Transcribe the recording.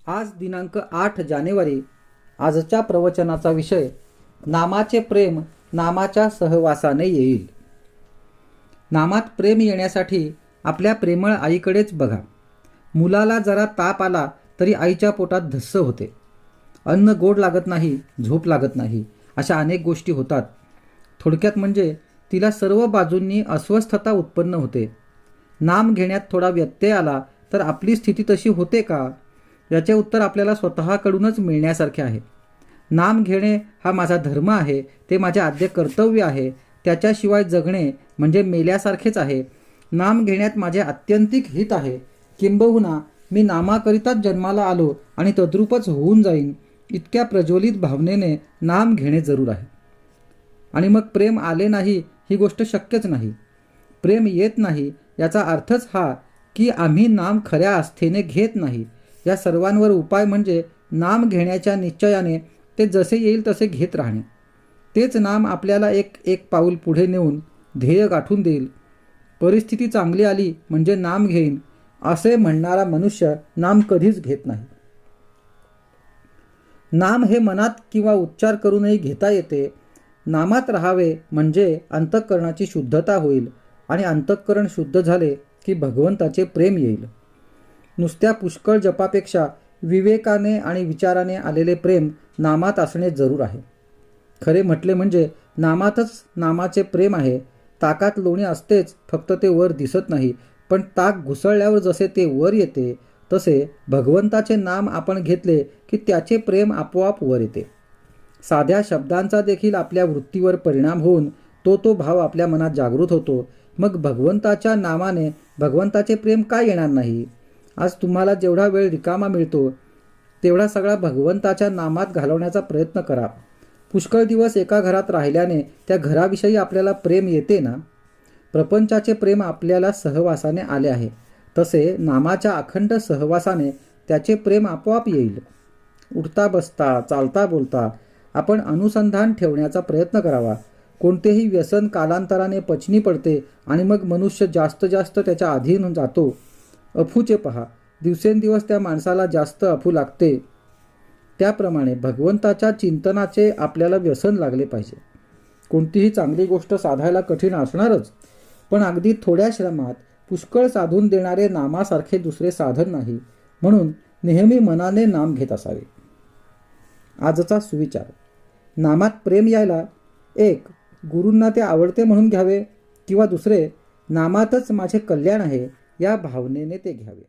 आज दिनांक 8 जानेवारी. आजच्या प्रवचनाचा विषय नामाचे प्रेम नामाच्या सहवासाने येईल. नामात प्रेम येण्यासाठी आपल्या प्रेमळ आईकडेच बघा. मुलाला जरा ताप आला तरी आईच्या पोटात धस्स होते. अन्न गोड लागत नाही, झोप लागत नाही, अशा अनेक गोष्टी होतात. थोडक्यात म्हणजे तिला सर्व बाजूंनी अस्वस्थता उत्पन्न होते. नाम घेण्यात थोडा व्यत्यय आला तर आपली स्थिती तशी होते का, याचे उत्तर आपल्याला स्वतःकडूनच मिळण्यासारखे आहे. नाम घेणे हा माझा धर्म आहे, ते माझे आद्य कर्तव्य आहे. त्याच्याशिवाय जगणे म्हणजे मेल्यासारखेच आहे. नाम घेण्यात माझे आत्यंतिक हित आहे. किंबहुना मी नामाकरिताच जन्माला आलो आणि तद्रूपच होऊन जाईन, इतक्या प्रज्वलित भावनेने नाम घेणे जरूर आहे. आणि मग प्रेम आले नाही ही गोष्ट शक्यच नाही. प्रेम येत नाही याचा अर्थच हा की आम्ही नाम खऱ्या आस्थेने घेत नाही. या सर्वांवर उपाय म्हणजे नाम घेण्याच्या निश्चयाने ते जसे येईल तसे घेत राहणे. तेच नाम आपल्याला एक पाऊल पुढे नेऊन ध्येय गाठून देईल. परिस्थिती चांगली आली म्हणजे नाम घेईन असे म्हणणारा मनुष्य नाम कधीच घेत नाही. नाम हे मनात किंवा उच्चार करूनही घेता येते. नामात राहावे म्हणजे अंतःकरणाची शुद्धता होईल आणि अंतःकरण शुद्ध झाले की भगवंताचे प्रेम येईल. नुसत्या पुष्कळ जपापेक्षा विवेकाने आणि विचाराने आलेले प्रेम नामात असणे जरूर आहे. खरे म्हटले म्हणजे नामातच नामाचे प्रेम आहे. ताकात लोणी असतेच, फक्त ते वर दिसत नाही. पण ताक घुसळल्यावर जसे ते वर येते तसे भगवंताचे नाम आपण घेतले की त्याचे प्रेम आपोआप वर येते. साध्या शब्दांचा देखील आपल्या वृत्तीवर परिणाम होऊन तो भाव आपल्या मनात जागृत होतो. मग भगवंताच्या नामाने भगवंताचे प्रेम का येणार नाही? आज तुम्हाला जेवढा वेळ रिकामा मिळतो तेवढा सगळा भगवंताच्या नामात घालवण्याचा प्रयत्न करा. पुष्कळ दिवस एका घरात राहिल्याने त्या घराविषयी आपल्याला प्रेम येते ना. प्रपंचाचे प्रेम आपल्याला सहवासाने आले आहे, तसे नामाच्या अखंड सहवासाने त्याचे प्रेम आपोआप येईल. उठता बसता चालता बोलता आपण अनुसंधान ठेवण्याचा प्रयत्न करावा. कोणतेही व्यसन कालांतराने पचनी पडते आणि मग मनुष्य जास्त त्याच्या अधीन जातो. अफूचे पहा, दिवसेंदिवस त्या माणसाला जास्त अफू लागते. त्याप्रमाणे भगवंताच्या चिंतनाचे आपल्याला व्यसन लागले पाहिजे. कोणतीही चांगली गोष्ट साधायला कठीण असणारच, पण अगदी थोड्या श्रमात पुष्कळ साधून देणारे नामासारखे दुसरे साधन नाही. म्हणून नेहमी मनाने नाम घेत असावे. आजचा सुविचार: नामात प्रेम यायला 1. गुरूंना ते आवडते म्हणून घ्यावे, किंवा 2. नामातच माझे कल्याण आहे या भावनेने ते घ्यावे.